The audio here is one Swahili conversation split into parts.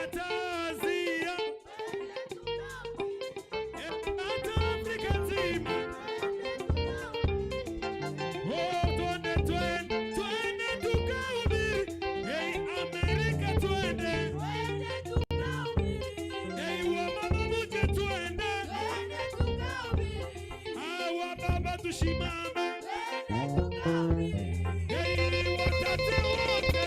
Atazia hata Afrika nzima. Twende tukahubiri. Amerika twende. Wamama wote twende. Wababa tushimame. Watate wote.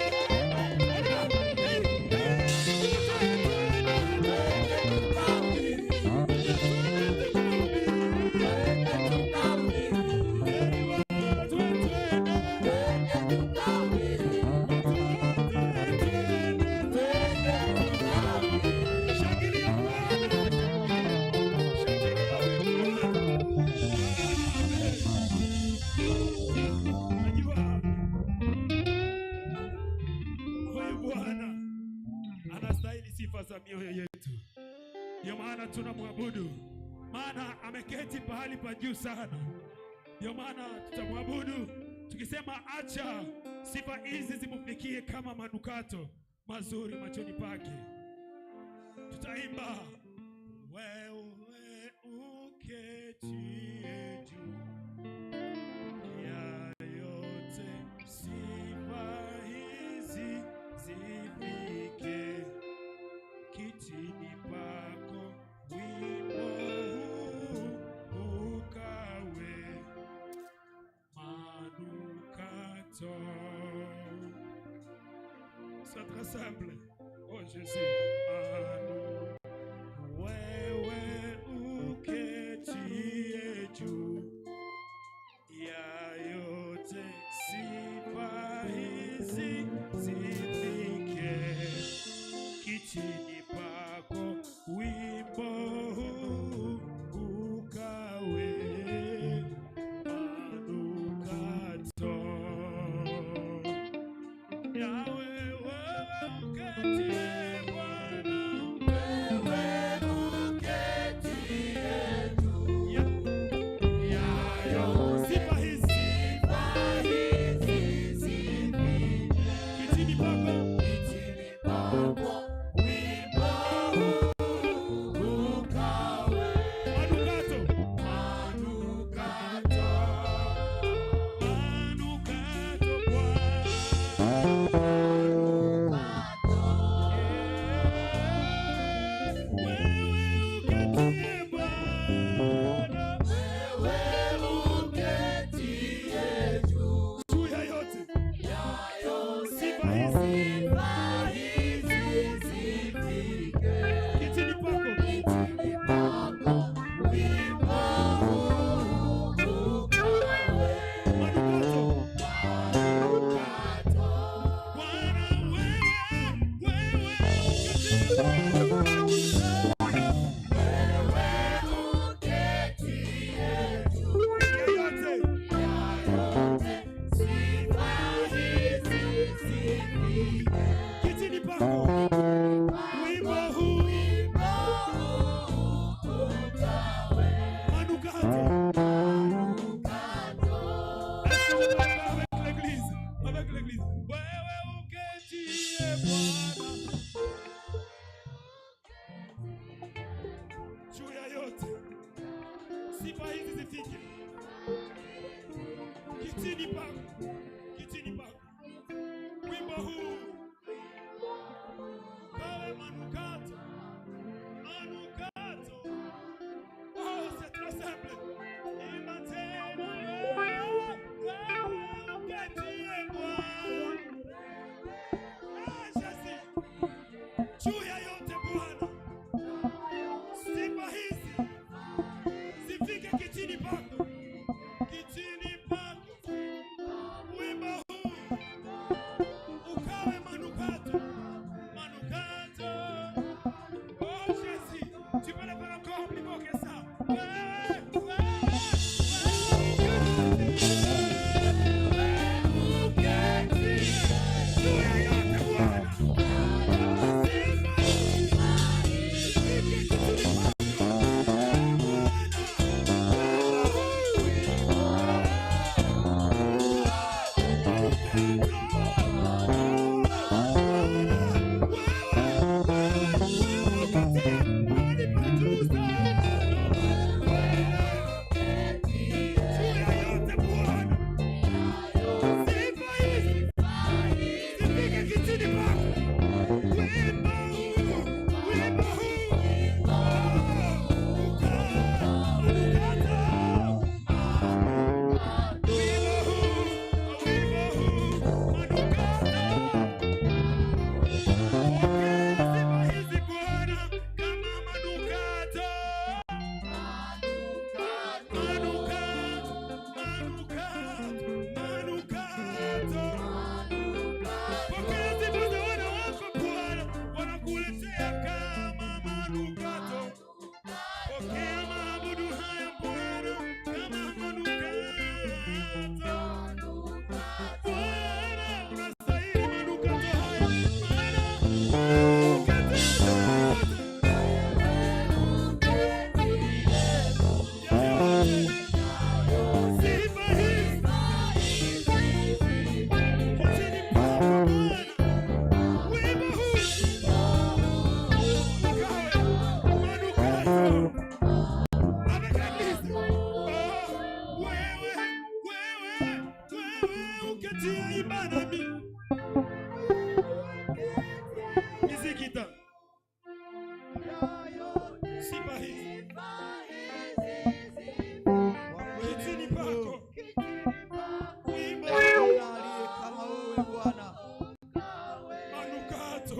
Anastahili sifa za mioyo yetu. Ndio maana tunamwabudu, maana ameketi pahali pa juu sana. Ndio maana tutamwabudu tukisema, acha sifa hizi zimfikie kama manukato mazuri machoni pake. Tutaimba, wewe uketie juu ya yote, sifa hizi zifike kitini pako, wimbo huu ukawe manukato. C'est très simple. Oh Jésus, wewe uketie juu ya yote, sifa hizi zifike kitini pako, wimbo ukawe manukato. Yawe wewe uketie Bwana, wewe uketie juu ya yote, sifa hizi zifike kitini pako, sifa hizi zifike kitini pako, kitini pako, wimbo huu kawe manukato, manukato. Oh, c'est très simple. Imba tena wewe uketie Bwana. Jésus, juu ya yote Bwana, sifa hizi zifike kitini pako, kitini pako, wimbo huu ukawe manukato, manukato. Oh Jésus, tu peux le faire encore plus fort que ça. Juu ya yote Bwana, sifa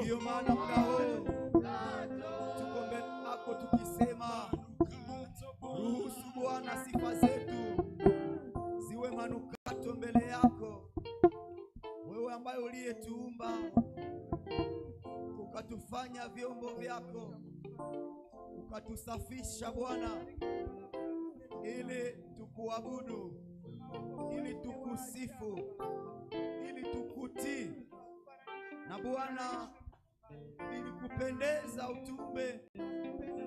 Ndio maana muda huu tuko mbele yako tukisema, ruhusu Bwana sifa zetu ziwe manukato mbele yako, wewe ambaye uliyetuumba ukatufanya vyombo vyako, ukatusafisha Bwana, ili tukuabudu, ili tukusifu, ili tukutii. Na Bwana, ili kupendeza utume,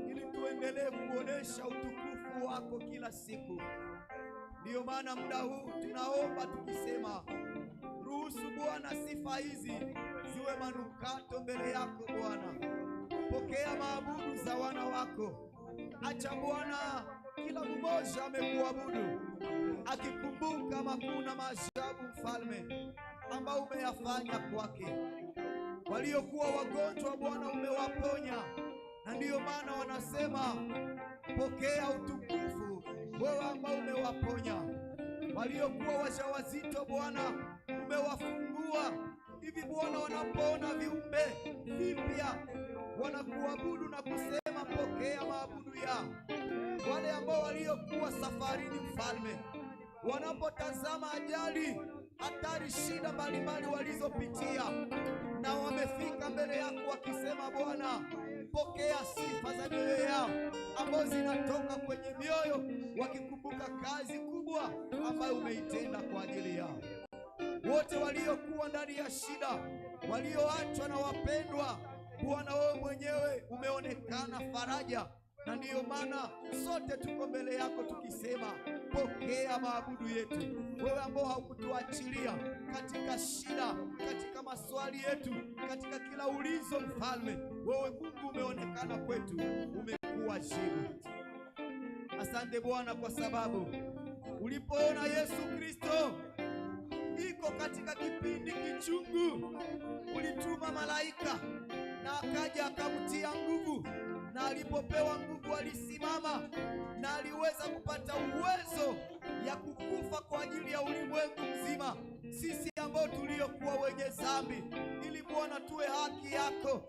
ili tuendelee kuonesha utukufu wako kila siku. Ndiyo maana muda huu tunaomba tukisema, ruhusu Bwana sifa hizi ziwe manukato mbele yako Bwana. Pokea maabudu za wana wako. Acha Bwana kila mmoja amekuabudu akikumbuka makuu na maajabu Mfalme ambao umeyafanya kwake. Waliokuwa wagonjwa Bwana umewaponya, na ndiyo maana wanasema pokea utukufu wewe ambao umewaponya. Waliokuwa wajawazito Bwana umewafungua. Hivi Bwana wanapoona viumbe vipya wanakuabudu na kusema pokea maabudu yao. Wale ambao waliokuwa safarini Mfalme, wanapotazama ajali, hatari, shida mbalimbali walizopitia, na wamefika mbele yako wakisema Bwana pokea sifa za mioyo yao ambazo zinatoka kwenye mioyo, wakikumbuka kazi kubwa ambayo umeitenda kwa ajili yao. Wote waliokuwa ndani ya shida, walioachwa na wapendwa, Bwana wewe mwenyewe umeonekana faraja, na ndiyo maana sote tuko mbele yako tukisema pokea maabudu yetu. Wewe ambao haukutuachilia katika shida, katika maswali yetu, katika kila ulizo Mfalme, wewe Mungu umeonekana kwetu, umekuwa jibu. Asante Bwana kwa sababu ulipoona Yesu Kristo iko katika kipindi kichungu, ulituma malaika na akaja akamtia nguvu, na alipopewa nguvu alisimama na aliweza kupata uwezo ya kukufa kwa ajili ya ulimwengu mzima, sisi ambao tuliokuwa wenye dhambi, ili Bwana tuwe haki yako.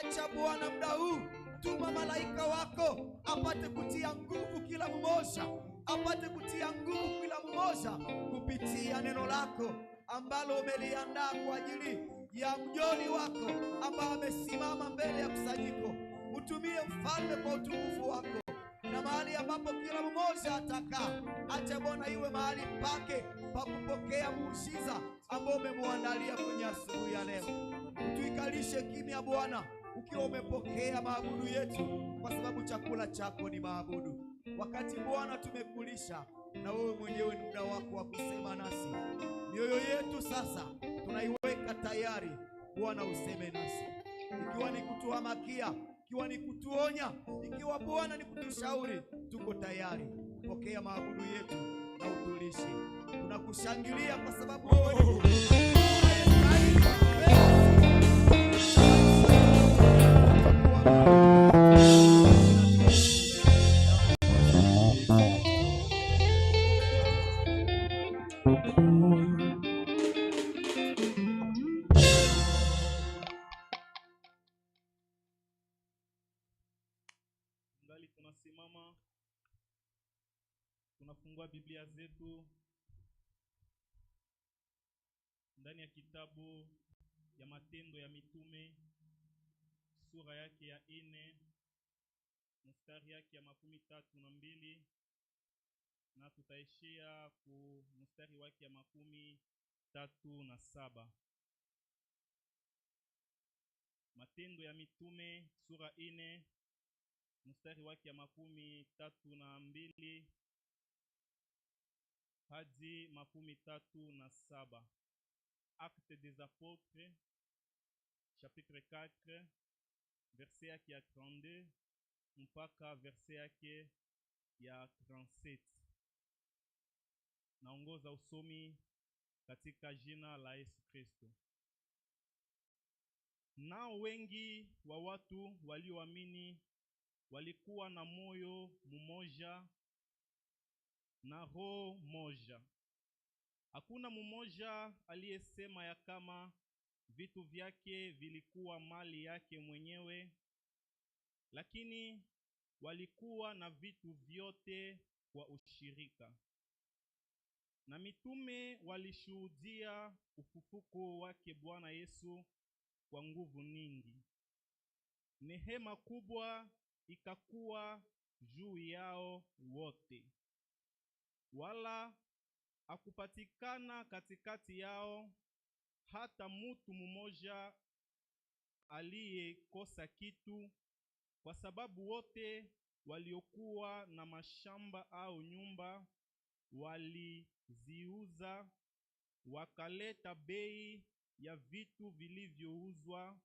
Acha Bwana muda huu, tuma malaika wako apate kutia nguvu kila mmoja, apate kutia nguvu kila mmoja kupitia neno lako ambalo umeliandaa kwa ajili ya mjoli wako ambao amesimama mbele ya kusanyiko. Utumie Mfalme kwa utukufu wako, na mahali ambapo kila mmoja atakaa, acha Bwana iwe mahali pake pa kupokea muujiza ambao umemwandalia kwenye asubuhi ya leo. Tuikalishe kimya Bwana, ukiwa umepokea maabudu yetu, kwa sababu chakula chako ni maabudu. Wakati Bwana tumekulisha, na wewe mwenyewe ni muda wako wa kusema nasi. Mioyo yetu sasa tunaiweka tayari Bwana, useme nasi, ikiwa ni kutuhamakia, ikiwa ni kutuonya, ikiwa Bwana ni kutushauri, tuko tayari. Pokea maabudu yetu na utulishi. Tunakushangilia kwa sababu wewe ni tunasimama, tunafungua Biblia zetu ndani ya kitabu ya Matendo ya Mitume sura yake ya 4 mstari yake ya 32, na tutaishia ku mstari wake ya 37. Matendo ya Mitume sura 4 mstari wake ya 32 hadi 37. Actes des Apôtres chapitre 4 verset yake ya 32 mpaka verset yake ya 37. Naongoza usomi katika jina la Yesu Kristo. Nao wengi wa watu walioamini walikuwa na moyo mmoja na roho moja. Hakuna mmoja aliyesema ya kama vitu vyake vilikuwa mali yake mwenyewe, lakini walikuwa na vitu vyote kwa ushirika. Na mitume walishuhudia ufufuko wake Bwana Yesu kwa nguvu nyingi. Neema kubwa ikakuwa juu yao wote, wala hakupatikana katikati yao hata mtu mmoja aliyekosa kitu, kwa sababu wote waliokuwa na mashamba au nyumba waliziuza, wakaleta bei ya vitu vilivyouzwa,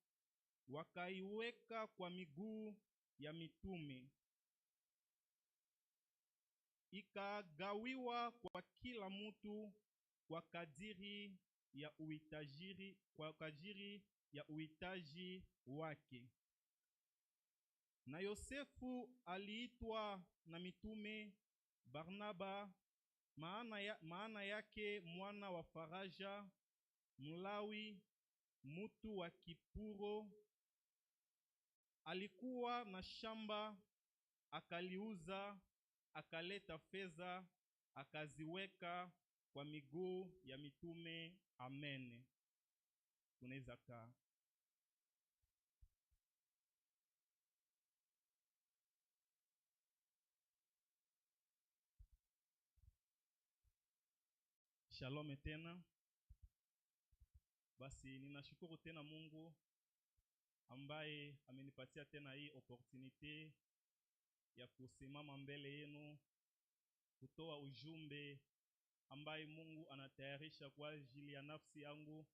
wakaiweka kwa miguu ya mitume. Ikagawiwa kwa kila mtu kwa kadiri ya uhitaji wake. Na Yosefu aliitwa na mitume Barnaba, maana yake mwana wa faraja, Mlawi, mtu wa Kipuro. Alikuwa na shamba, akaliuza, akaleta fedha, akaziweka kwa miguu ya mitume. Amen. Tunaweza kaa. Shalom tena. Basi ninashukuru tena Mungu ambaye amenipatia tena hii opportunity ya kusimama mbele yenu kutoa ujumbe ambaye Mungu anatayarisha kwa ajili ya nafsi yangu,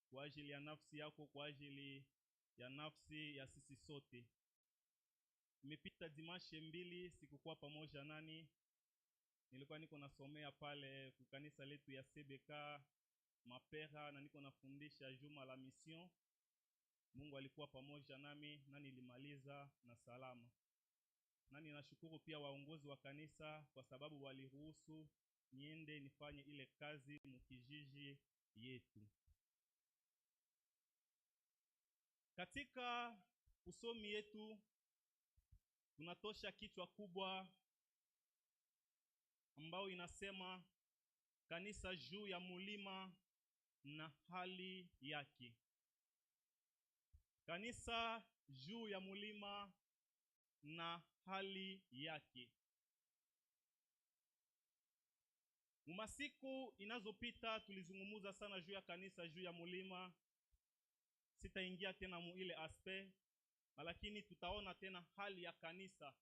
kwa ajili ya nafsi yako, kwa ajili ya nafsi ya sisi sote. Imepita dimashe 2 sikukuwa pamoja nani. Nilikuwa niko nasomea pale kwa kanisa letu ya CBK Mapera, na niko nafundisha juma la mission. Mungu alikuwa pamoja nami na nilimaliza na salama. Na ninashukuru pia waongozi wa kanisa kwa sababu waliruhusu niende nifanye ile kazi mkijiji yetu. Katika usomi yetu tunatosha kichwa kubwa ambao inasema kanisa juu ya mulima na hali yake. Kanisa juu ya mulima na hali yake. Masiku inazopita tulizungumuza sana juu ya kanisa juu ya mulima. Sitaingia tena mu ile aspect, lakini tutaona tena hali ya kanisa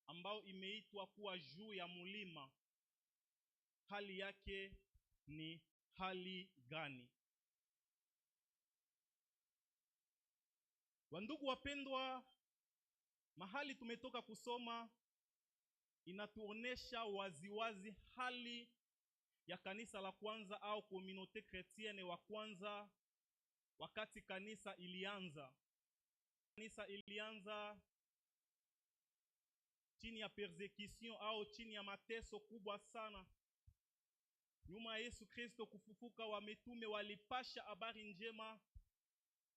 ambao imeitwa kuwa juu ya mulima. Hali yake ni hali gani? Wandugu wapendwa, mahali tumetoka kusoma inatuonesha waziwazi hali ya kanisa la kwanza au communauté chrétienne wa kwanza wakati kanisa ilianza. Kanisa ilianza chini ya persecution au chini ya mateso kubwa sana. Nyuma ya Yesu Kristo kufufuka, wa mitume walipasha habari njema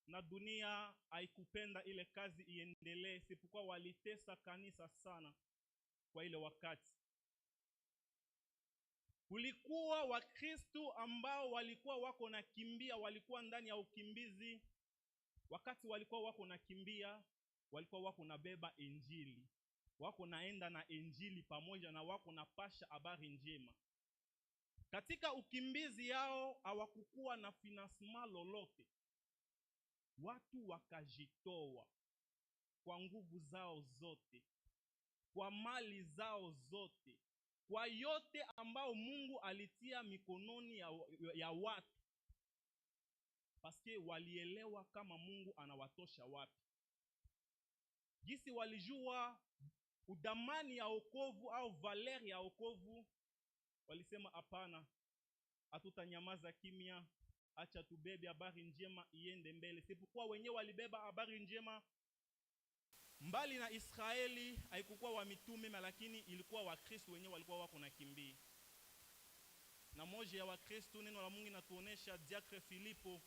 na dunia haikupenda ile kazi iendelee, sipokuwa walitesa kanisa sana kwa ile wakati. Kulikuwa Wakristo ambao walikuwa wako na kimbia, walikuwa ndani ya ukimbizi. Wakati walikuwa wako na kimbia, walikuwa wako na beba injili, wako naenda na injili pamoja na wako na pasha habari njema. Katika ukimbizi yao hawakukuwa na financement lolote. Watu wakajitoa kwa nguvu zao zote, kwa mali zao zote, kwa yote ambao Mungu alitia mikononi ya watu, paske walielewa kama Mungu anawatosha wapi. Jinsi walijua udamani ya wokovu au valeri ya wokovu, walisema hapana, hatutanyamaza kimya, acha tubebe habari njema iende mbele. Sipokuwa wenyewe walibeba habari njema mbali na Israeli, haikukuwa wa mitume, lakini ilikuwa wa Kristo wenyewe walikuwa wako na kimbia. Na moja ya wa Kristo, neno la Mungu inatuonesha Diakre Filipo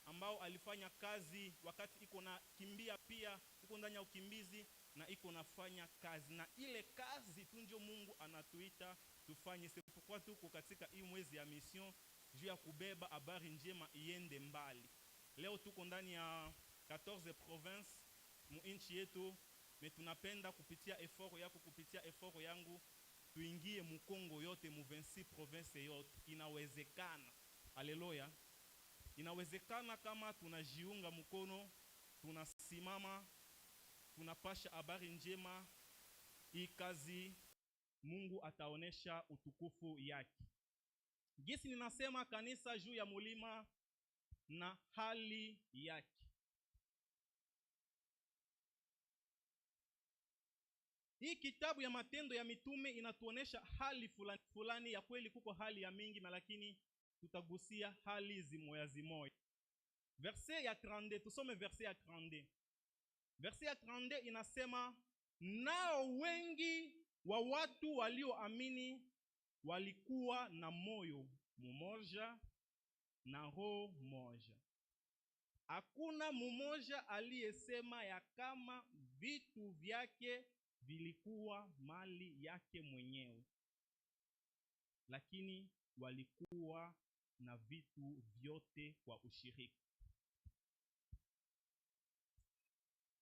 ambao alifanya kazi wakati iko na kimbia, pia iko ndani ya ukimbizi na iko nafanya kazi, na ile kazi tu ndio Mungu anatuita tufanye. Sepukwa tuko katika hii mwezi ya mission juu ya kubeba habari njema iende mbali. Leo tuko ndani ya 14 province mu nchi yetu, me tunapenda kupitia effort yako, kupitia effort yangu, tuingie mu Kongo yote, mu 26 province yote. Inawezekana. Haleluya. Inawezekana kama tunajiunga mkono, tunasimama, tunapasha habari njema. Hii kazi Mungu ataonesha utukufu yake. Gisi ninasema kanisa juu ya mulima na hali yake. Hii kitabu ya Matendo ya Mitume inatuonesha hali fulani fulani ya kweli. Kuko hali ya mingi, lakini tutagusia hali zimoya zimoya. Verset ya 32, tusome verset ya 32. Verset ya 32 inasema, nao wengi wa watu walioamini walikuwa na moyo mmoja na roho moja. Hakuna mmoja aliyesema ya kama vitu vyake vilikuwa mali yake mwenyewe, lakini walikuwa na vitu vyote kwa ushirika.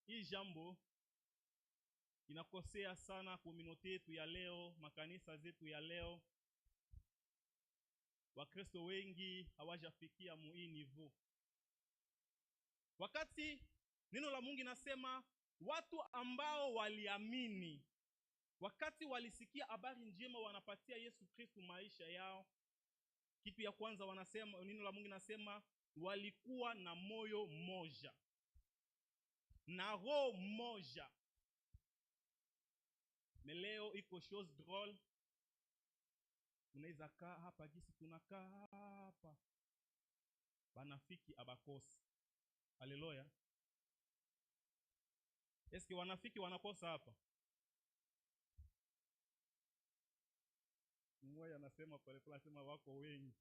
Hii jambo inakosea sana community yetu ya leo, makanisa zetu ya leo. Wakristo wengi hawajafikia mu hii niveau. Wakati neno la Mungu nasema watu ambao waliamini, wakati walisikia habari njema, wanapatia Yesu Kristo maisha yao, kitu ya kwanza wanasema, neno la Mungu nasema walikuwa na moyo mmoja na roho moja. Leo iko chose drôle, unaweza kaa hapa gisi tunakaa hapa, wanafiki abakosi. Haleluya. Eske wanafiki wanakosa hapa? Mmoja anasema pale pale, anasema wako wengi.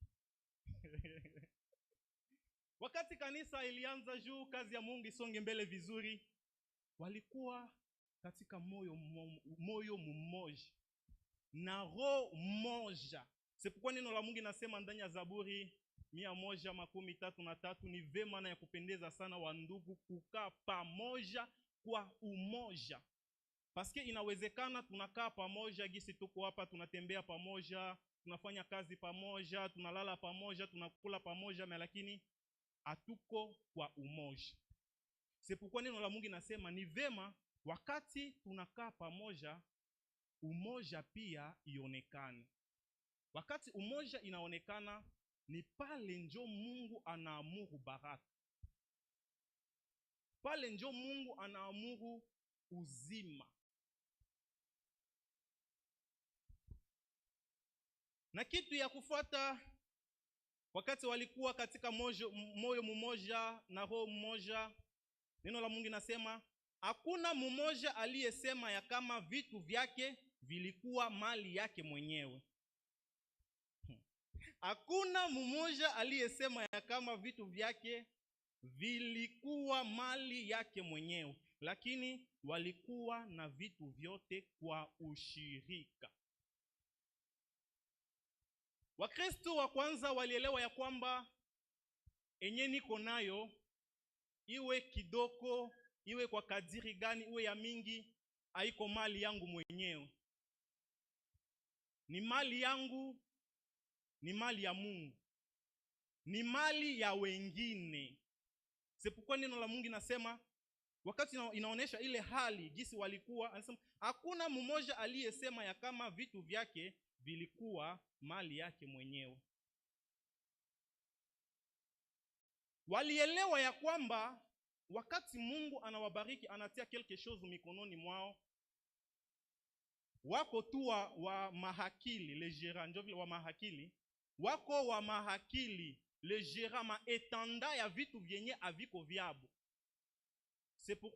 Wakati kanisa ilianza juu kazi ya Mungu isonge mbele vizuri, walikuwa katika moyo mmoja na roho moja. Sepukwa neno la Mungu nasema ndani ya Zaburi 133, ni vema na ya kupendeza sana wa ndugu kukaa pamoja kwa umoja. Paske inawezekana tunakaa pamoja gisi tuko hapa, tunatembea pamoja, tunafanya kazi pamoja, tunalala pamoja, tunakula pamoja, lakini hatuko kwa umoja. Sepukwa neno la Mungu nasema ni vema wakati tunakaa pamoja, umoja pia ionekane. Wakati umoja inaonekana, ni pale njo Mungu anaamuru baraka. Pale njo Mungu anaamuru uzima. Na kitu ya kufuata, wakati walikuwa katika moyo mmoja na roho mmoja, neno la Mungu nasema hakuna mmoja aliyesema ya kama vitu vyake vilikuwa mali yake mwenyewe. Hakuna mmoja aliyesema ya kama vitu vyake vilikuwa mali yake mwenyewe, lakini walikuwa na vitu vyote kwa ushirika. Wakristo wa kwanza walielewa ya kwamba enye niko nayo, iwe kidogo, iwe kwa kadiri gani, iwe ya mingi, haiko mali yangu mwenyewe. Ni mali yangu, ni mali ya Mungu, ni mali ya wengine. Sepukwa neno la Mungu nasema, wakati inaonesha ile hali jinsi walikuwa, anasema hakuna mmoja aliyesema ya kama vitu vyake vilikuwa mali yake mwenyewe. Walielewa ya kwamba wakati Mungu anawabariki, anatia quelque chose mikononi mwao, wako tu wa mahakili, le gérant, ndio vile wa mahakili, wako wa mahakili, le gérant, maetanda ya vitu vyenye aviko vyabo. C'est pour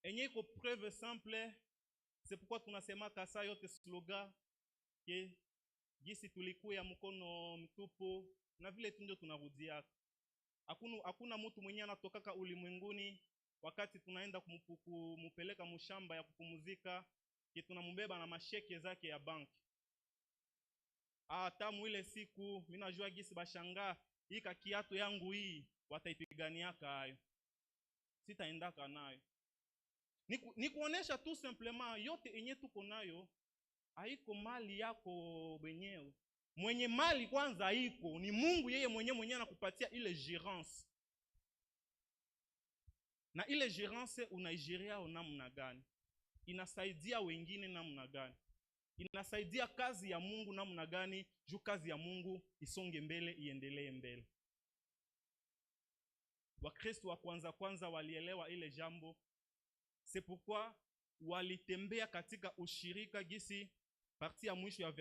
enye iko preuve simple, c'est pourquoi tunasema kasa yote slogan ke gisi tulikuya mkono mtupu na vile tu ndio tunarudia. Hakuna mtu mwenye anatokaka ulimwenguni wakati tunaenda kumupeleka mshamba ya kupumzika tunambeba na masheke zake ya banki. Hata mwile siku mimi najua gisi bashangaa hii kiatu yangu hii wataipiganiaka hayo. Sitaendaka nayo. Ni kuonesha tu simplement yote yenye tuko nayo haiko mali yako wenyewe. Mwenye mali kwanza haiko, ni Mungu yeye mwenyewe anakupatia ile gérance. Na ile gérance unaigeria namna gani? Inasaidia wengine namna gani? Inasaidia kazi ya Mungu namna gani? Juu kazi ya Mungu isonge mbele, iendelee mbele. Wakristo wa kwanza walielewa ile jambo. C'est pourquoi walitembea katika ushirika gisi parti ya mwisho ya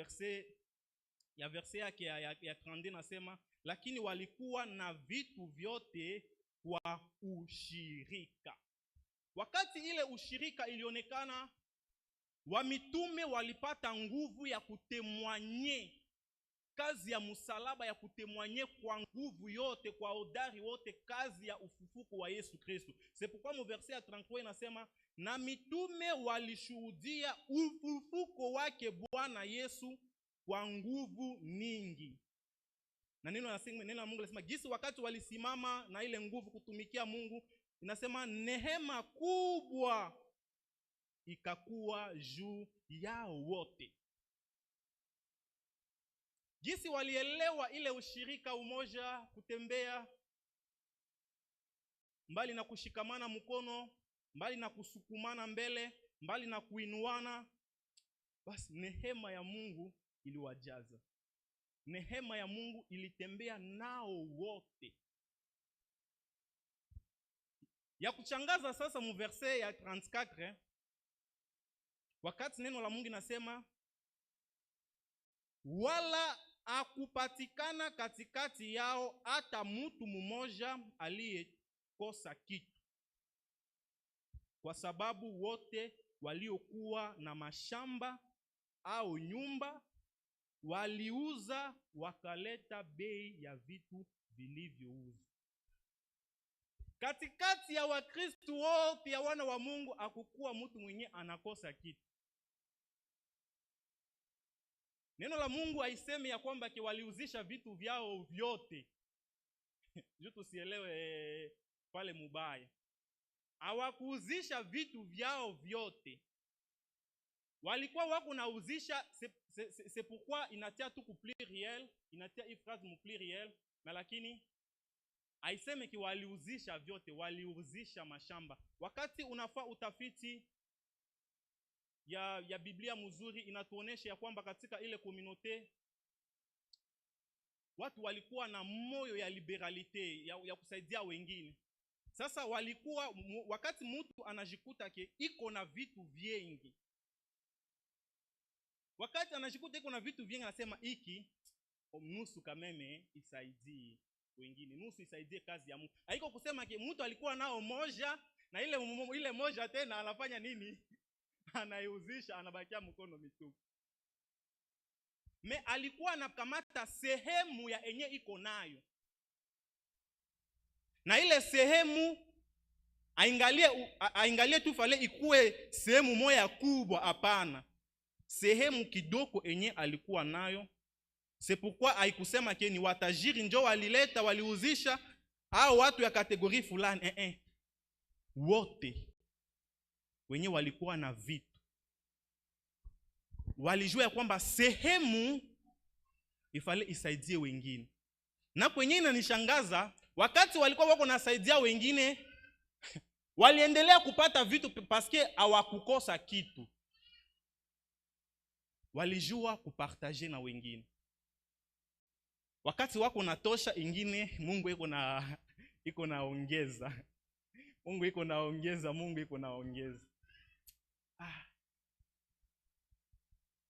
verse yake ya 30 nasema, lakini walikuwa na vitu vyote kwa ushirika. Wakati ile ushirika ilionekana, wamitume walipata nguvu ya kutemwanye kazi ya msalaba, ya kutemwanye kwa nguvu yote, kwa hodari wote kazi ya ufufuko wa Yesu Kristo. C'est pourquoi mu verset ya 33 inasema, na mitume walishuhudia ufufuko wake Bwana Yesu kwa nguvu nyingi. Na neno la Mungu linasema jinsi wakati walisimama na ile nguvu kutumikia Mungu, inasema neema kubwa ikakuwa juu yao wote. Jinsi walielewa ile ushirika, umoja, kutembea mbali na kushikamana mkono, mbali na kusukumana mbele, mbali na kuinuana, basi neema ya Mungu iliwajaza. Neema ya Mungu ilitembea nao wote. Ya kuchangaza sasa mu verset ya 34, wakati neno la Mungu nasema, wala akupatikana katikati yao hata mtu mmoja aliyekosa kitu, kwa sababu wote waliokuwa na mashamba au nyumba waliuza wakaleta bei ya vitu vilivyouzwa. Katikati ya Wakristo wote ya wana wa Mungu hakukuwa mtu mwenye anakosa kitu. Neno la Mungu haisemi ya kwamba waliuzisha vitu vyao vyote. Juu tusielewe pale mubaya. Hawakuuzisha vitu vyao vyote. Walikuwa wako nauzisha, c'est pourquoi inatia tu ku pluriel, inatia hii phrase mu pluriel, na lakini haisemi waliuzisha vyote, waliuzisha mashamba. Wakati unafaa utafiti ya Biblia mzuri, inatuonesha ya kwamba katika ile communauté watu walikuwa na moyo ya liberalite, ya kusaidia wengine. Sasa walikuwa, wakati mtu anajikuta iko na vitu vingi, wakati anajikuta iko na vitu vingi, anasema iki nusu kameme isaidie wengine, nusu isaidie kazi ya Mungu. Haiko kusema mtu alikuwa nao moja na ile moja tena anafanya nini? Anaiuzisha, anabakia mkono mitupu. Me alikuwa anakamata sehemu ya enye iko nayo, na ile sehemu aingalie tu fale ikue sehemu moja kubwa, hapana, sehemu kidogo enye alikuwa nayo. C'est pourquoi haikusema ni watajiri ndio walileta waliuzisha au watu ya kategori fulani. Wote wenye walikuwa na vitu walijua kwamba sehemu ifale isaidie wengine. Na kwenye inanishangaza, wakati walikuwa wako nasaidia wengine, waliendelea kupata vitu paske hawakukosa kitu. Walijua kupartager na wengine. Wakati wako natosha ingine, Mungu iko naongeza. Mungu iko naongeza.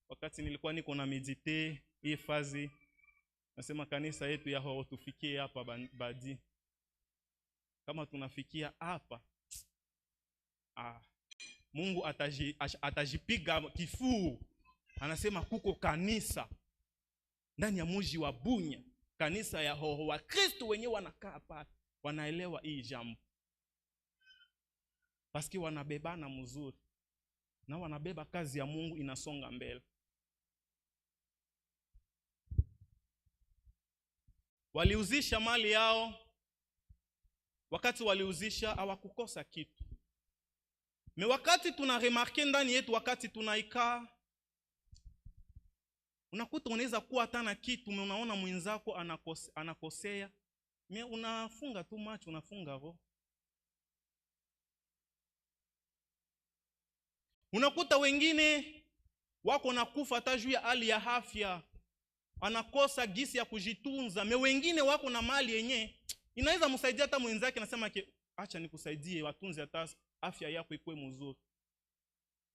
Wakati nilikuwa niko na medite hii fazi, nasema kanisa yetu ya hao tufikie hapa badi. Kama tunafikia hapa, Mungu atajipiga kifuu. Anasema kuko kanisa ndani ya mji wa Bunya, kanisa ya hao wa Kristo wenyewe wanakaa pale. wanaelewa hii jambo, paski wanabebana mzuri na wanabeba kazi ya Mungu inasonga mbele. Waliuzisha mali yao. Wakati waliuzisha hawakukosa kitu. Me wakati tunaremarke ndani yetu, wakati tunaikaa, unakuta unaweza kuwa hata na kitu, unaona mwenzako anakosea, me unafunga tu macho, unafunga roho. Unakuta wengine wako nakufa hata juu ya hali ya afya, anakosa gisi ya kujitunza. Me wengine wako na mali yenye inaweza msaidia hata mwenzake, nasema acha nikusaidie, watunze hata afya yako ikuwe mzuri.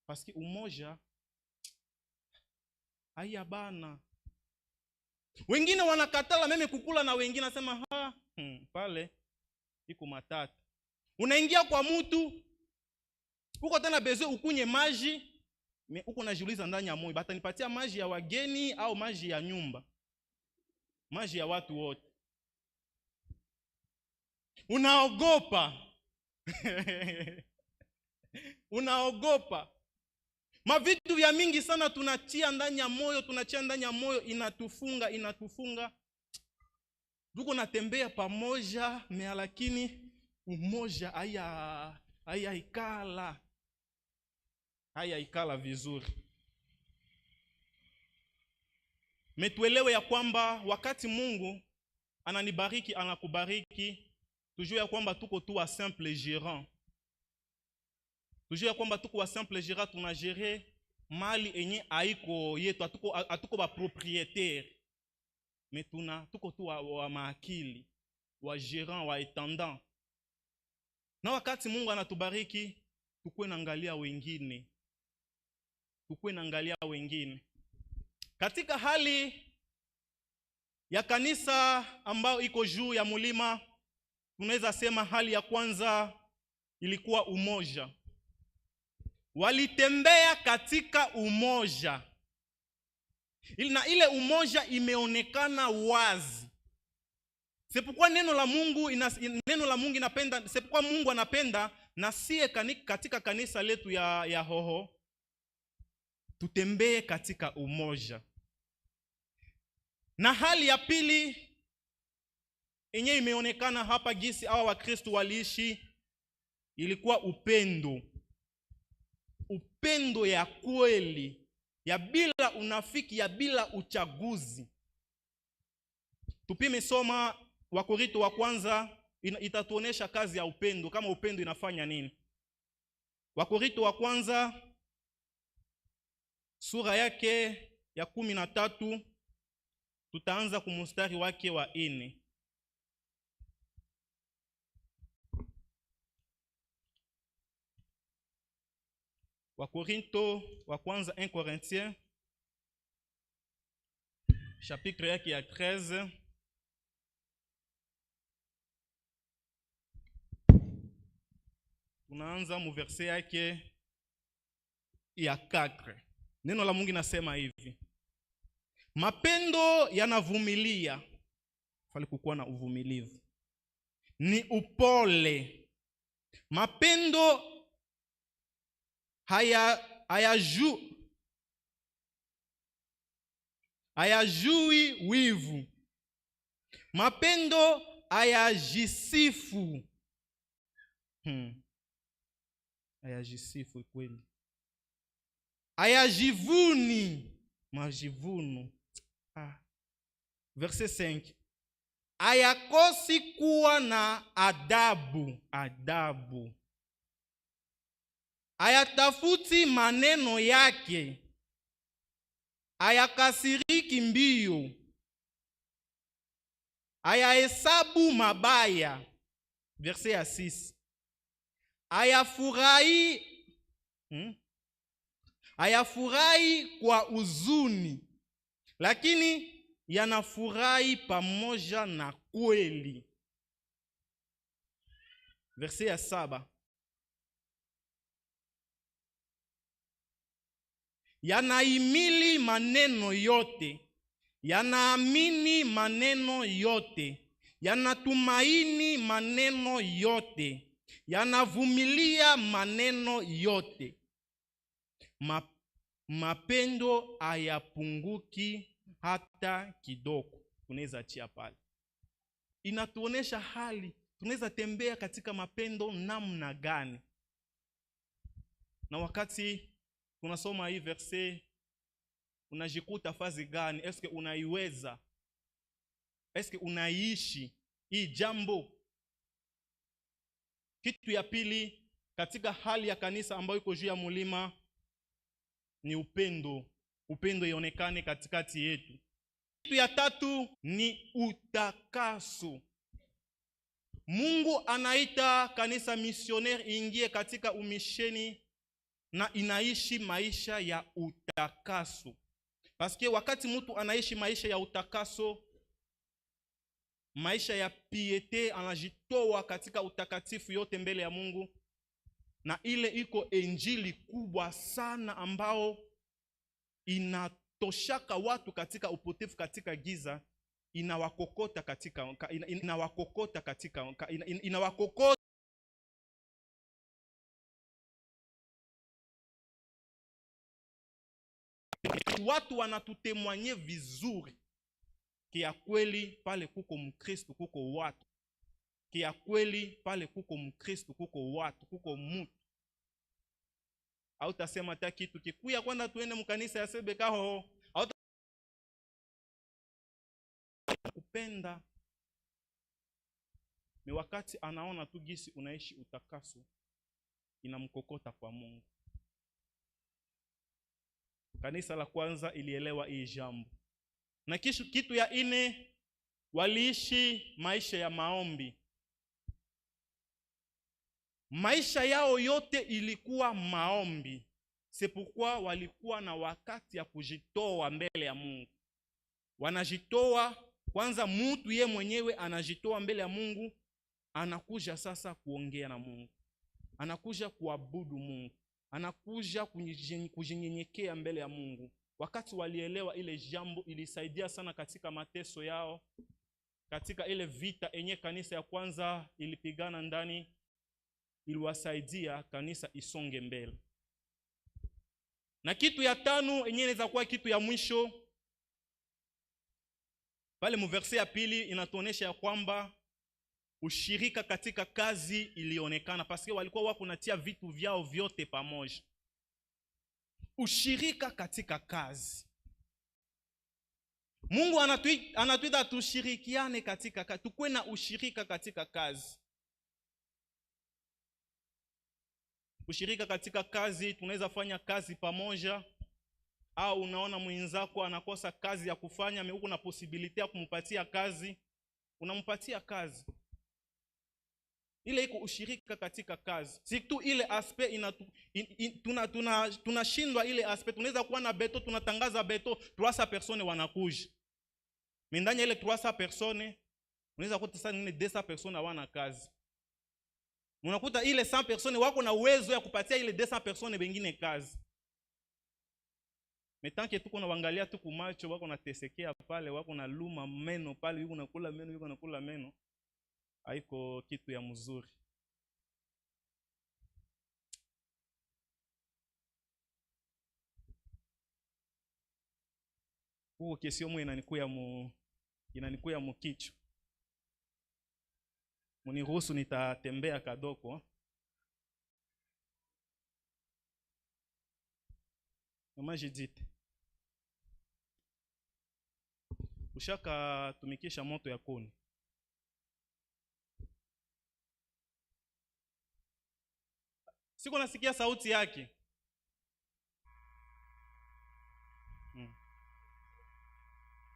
Paski umoja haya bana. Wengine wanakatala meme kukula na wengine, nasema pale iko matata. Unaingia kwa mtu uko tena bezo ukunye maji, me uko najiuliza ndani ya moyo, batanipatia maji ya wageni au maji ya nyumba? Maji ya watu wote. Unaogopa. Unaogopa. Mavitu vya mingi sana tunachia ndani ya moyo, inatufunga. Duko natembea pamoja, lakini umoja haya ikala vizuri. Metuelewe ya kwamba wakati Mungu ananibariki, anakubariki, tujue ya kwamba tuko tu wa simple gérant. Tujue ya kwamba tuko wa simple gérant, tunagere mali enye haiko yetu, atuko ba propriétaire. Mais tuko tu wa maakili, wa gérant, wa intendant. Na wakati Mungu anatubariki, tukue naangalia wengine. Katika hali ya kanisa ambao iko juu ya mulima, tunaweza sema hali ya kwanza ilikuwa umoja. Walitembea katika umoja. Na ile umoja imeonekana wazi. C'est pourquoi neno la Mungu inapenda, c'est pourquoi Mungu anapenda na sie katika kanisa letu ya Hoho tutembee katika umoja. Na hali ya pili yenye imeonekana hapa gisi hawa Wakristo waliishi ilikuwa upendo. Upendo ya kweli, ya bila unafiki, ya bila uchaguzi. Tupime soma Wakorintho wa kwanza, itatuonesha kazi ya upendo, kama upendo inafanya nini. Wakorintho wa kwanza sura yake ya 13, tutaanza kumustari wake wa 4. Wakorintho wa kwanza, 1 Corinthiens chapitre yake ya 13. Tunaanza mu verset yake ya 4. Neno la Mungu nasema hivi: mapendo yanavumilia. Fali kukuwa na uvumilivu. Ni upole. Mapendo hayajui wivu. Mapendo hayajisifu. Hayajisifu kweli. Hayajivuni. Majivuno. Verset 5. Hayakosi kuwa na adabu. Hayatafuti maneno yake. Hayakasiriki mbio. Hayahesabu mabaya. Verset ya 6. Hayafurahi kwa huzuni, lakini yanafurahi pamoja na kweli. Verset ya 7. Yanahimili maneno yote, yanaamini maneno yote, yanatumaini maneno yote, yanavumilia maneno yote. Mapendo hayapunguki hata kidogo. Tunaweza achia pale. Inatuonesha hali tunaweza tembea katika mapendo namna gani. Na wakati tunasoma hii verse, unajikuta fazi gani? Eske unaiweza? Eske unaishi hii jambo? Kitu ya pili katika hali ya kanisa ambayo iko juu ya mulima ni upendo. Upendo ionekane katikati yetu. Kitu ya tatu ni utakaso. Mungu anaita kanisa missionnaire ingie katika umisheni na inaishi maisha ya utakaso. Paske wakati mtu anaishi maisha ya utakaso, maisha ya piete, anajitoa katika utakatifu yote mbele ya Mungu, na ile iko injili kubwa sana ambao inatoshaka watu katika upotevu, katika giza, inawakokota watu wanatutemwanye vizuri kia kweli pale kuko Mkristo, kuko watu kia kweli pale kuko Mkristo, kuko watu, kuko mtu. Au tasema hata kitu kikuya kwenda tuende mkanisa ya Sebeka ho, au kupenda ni wakati anaona tu gisi unaishi utakaso, inamkokota kwa Mungu. Kanisa la kwanza ilielewa hii jambo. Na kitu ya ine, waliishi maisha ya maombi. Maisha yao yote ilikuwa maombi. C'est pourquoi walikuwa na wakati ya kujitoa mbele ya Mungu. Wanajitoa kwanza, mtu ye mwenyewe anajitoa mbele ya Mungu, anakuja sasa kuongea na Mungu, anakuja kuabudu Mungu, anakuja kujinyenyekea mbele ya Mungu. Wakati walielewa ile jambo, ilisaidia sana katika mateso yao, katika ile vita enye kanisa ya kwanza ilipigana ndani, iliwasaidia kanisa isonge mbele. Na kitu ya tano enye inaweza kuwa kitu ya mwisho, pale mu verse ya pili inatuonesha ya kwamba ushirika katika kazi ilionekana, paske walikuwa wako natia vitu vyao vyote pamoja. Ushirika katika kazi. Mungu anatuita tushirikiane katika kazi, tukue na ushirika katika kazi. Ushirika katika kazi, tunaweza fanya kazi pamoja, au unaona mwenzako anakosa kazi ya kufanya, uko na possibility ya kumpatia kazi, unampatia kazi. Ile iko ushirika katika kazi. Si tu ile aspect tunashindwa ile aspect. Tunaweza kuwa na beto, tunatangaza beto, 300 personnes wanakuja. Ndani ile 300 personnes, unaweza kuta sana 200 personnes hawana kazi. Unakuta ile 100 personnes wako na uwezo ya kupatia ile 200 personnes wengine kazi. Metanke tuko na wangalia tu kumacho, wako natesekea pale, wako na luma meno pale, yuko nakula meno, yuko nakula meno. Haiko kitu ya mzuri. Huo kesio mwe inanikuya mukicho. Muniruhusu nitatembea kadoko. Mama Jidite, ushaka tumikisha moto ya kuni? Siko nasikia sauti yake.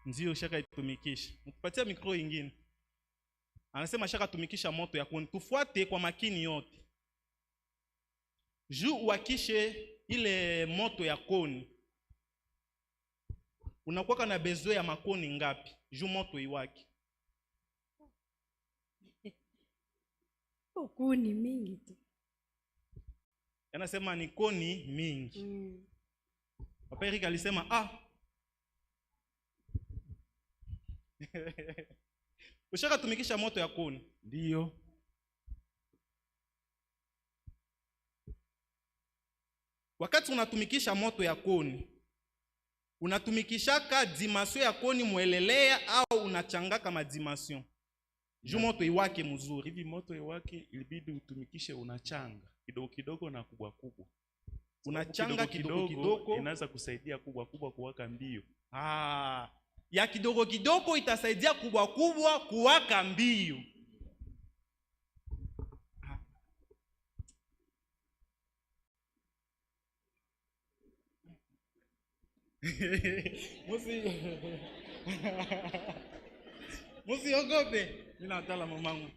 Ndio shaka itumikisha. Mtupatie mikro ingine. Anasema shaka tumikisha moto ya kuni. Tufuate kwa makini yote. Juu wakishe ile moto ya kuni, unakuwa na besoin ya makoni ngapi juu moto iwaki? Kuni mingi tu. Anasema ni koni mingi. Papa Eric alisema Ushaka tumikisha moto ya kuni? Ndio. Wakati unatumikisha moto ya kuni, unatumikishaka dimension ya kuni mwelelea au unachangaka madimension? Juu moto iwake mzuri. Hivi moto iwake ilibidi utumikishe unachanga kidogo kidogo na kubwa kubwa. Unachanga kidogo kidogo inaweza kusaidia kubwa kubwa kuwaka mbio. Ya kidogo kidogo itasaidia kubwa kubwa kuwaka mbio. Musi ogope. Nina atala mamangu.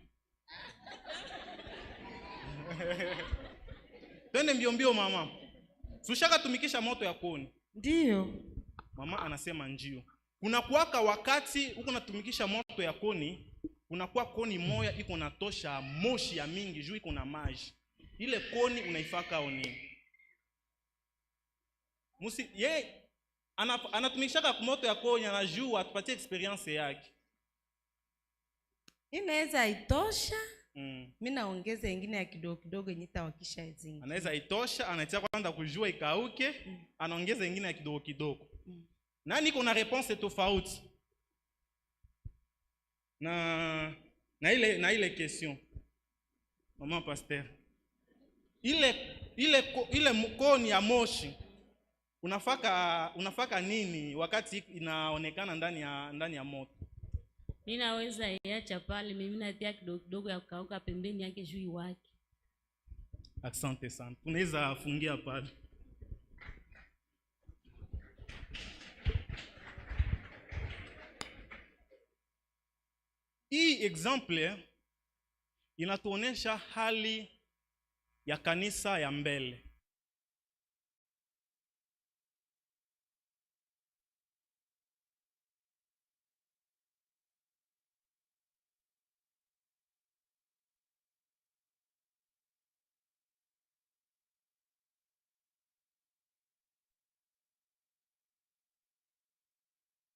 Twende mbio mbio mama. Sushaka tumikisha moto ya kuni? Ndio. Mama anasema ndio. Kuna kuwaka wakati uko natumikisha moto ya kuni, unakuwa koni moya iko natosha moshi ya mingi juu iko na maji. Ile koni unaifaka oni. Musi ye anatumikishaka moto ya kuni, anajua atupatie experience yake. Inaweza itosha. Mimi naongeza nyingine ya kidogo kidogo yenye tawakisha zingi. Anaweza itosha, anatia kwanza kujua ikauke, anaongeza nyingine ya kidogo kidogo. Nani kuna réponse tofauti? Na ile question. Maman pasteur. Ile mkoni ya moshi unafaka nini wakati inaonekana ndani ya moto? Ninaweza iacha pale, mimi natia kidogo kidogo ya kukauka pembeni yake juu wake. Asante sana. Unaweza fungia pale. Hii example inatuonesha hali ya kanisa ya mbele.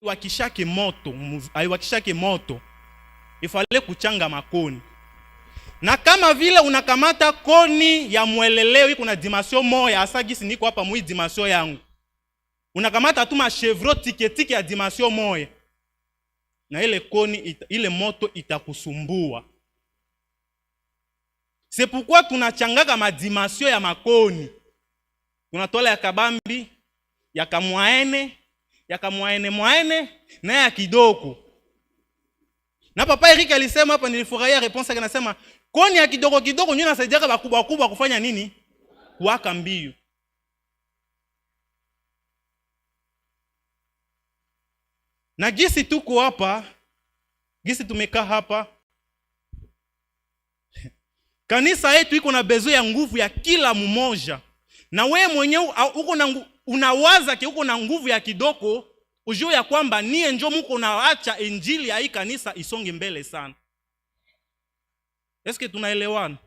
Wakishake moto ifale kuchanga makoni. Na kama vile unakamata koni ya mweleleo iko na dimension moya, asagisi niko hapa mwi dimension yangu. Unakamata tu machevro tiketiki ya dimension moya. Na ile koni ile moto itakusumbua. C'est pourquoi tunachangaka ma dimension ya makoni. Tunatola ya kabambi, ya kamwaene, na ya kidogo. Na papa Eric alisema hapa, nilifurahia response yake, anasema koni ya kidogo kidogo ndio inasaidia bakubwa kubwa kufanya nini? Kuwaka mbio. Na gisi tuko hapa, gisi tumekaa hapa, kanisa yetu iko na besoin ya nguvu ya kila mmoja. Na wewe mwenyewe uko na unawaza ke uko na nguvu ya kidogo, ujue ya kwamba nie njo muko naacha injili ya hii kanisa isonge mbele sana. Est-ce que tunaelewana?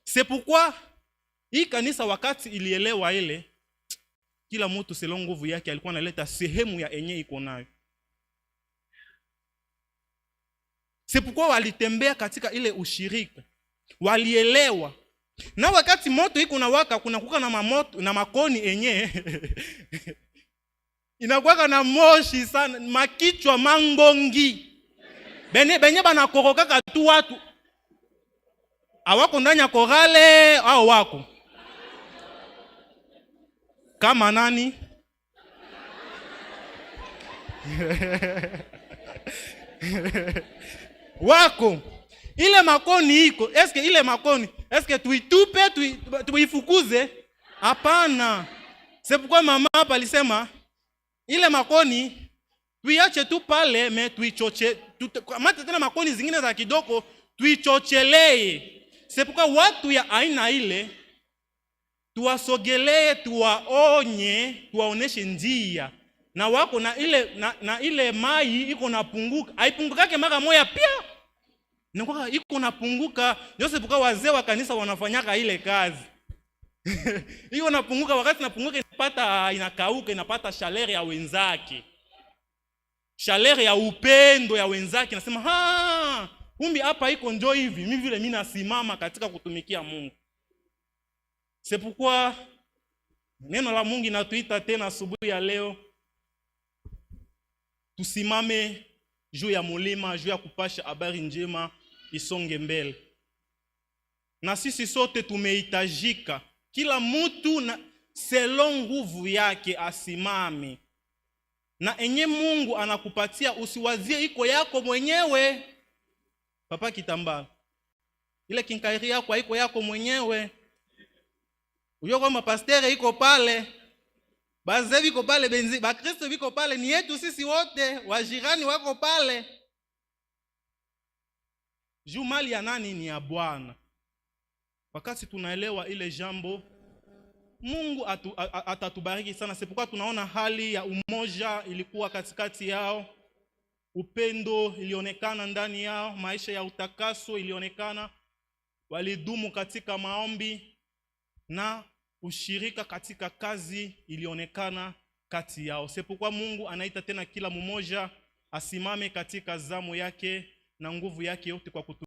C'est pourquoi hii kanisa wakati ilielewa ile, kila mtu selon nguvu yake alikuwa analeta sehemu ya enye iko nayo. C'est pourquoi walitembea katika ile ushirika. Walielewa. Na wakati moto iko na waka, kuna kuka na mamoto na makoni enye inakuwa na moshi sana, makichwa mangongi. Benye banakoroka tu watu. Awako ndani ya korale au wako? Kama nani? Wako. Ile makoni iko, eske ile makoni, eske tuitupe, tuifukuze? Hapana. C'est pourquoi mama hapa alisema ile makoni tuiache tu pale, me tuichoche, mata tena makoni zingine za kidogo tuichochelee. C'est pourquoi watu ya aina ile tuwasogelee, tuwaonye, tuwaoneshe njia. Na wako na ile mai iko napunguka, haipungukake mara moja pia. Nikuwa iko napunguka. Ndio sababu wazee wa kanisa wanafanyaka ile kazi. Iko napunguka, wakati napunguka inapata inakauka, inapata chaleur ya wenzake. chaleur ya upendo ya wenzake, nasema kumbi hapa iko ndio hivi, mimi vile mimi nasimama katika kutumikia Mungu. C'est pourquoi neno la Mungu linatuita tena asubuhi ya leo tusimame juu ya mulima, juu ya kupasha habari njema isonge mbele. Na sisi sote tumehitajika, kila mtu na selon nguvu yake asimame. Na enye Mungu anakupatia usiwazie iko yako mwenyewe. Papa Kitambala, ile kinkairi yako iko yako mwenyewe. Uyo kwa mapastere iko pale, bazevi iko pale, benzi ba Kristo viko pale, ni yetu sisi wote, wajirani wako pale. Jumali ya nani? Ni ya Bwana. Wakati tunaelewa ile jambo, Mungu atatubariki sana. C'est pourquoi tunaona hali ya umoja ilikuwa katikati yao, upendo ilionekana ndani yao, maisha ya utakaso ilionekana, walidumu katika maombi na ushirika katika kazi ilionekana kati yao. C'est pourquoi Mungu anaita tena kila mmoja asimame katika zamu yake na nguvu yake yote kwa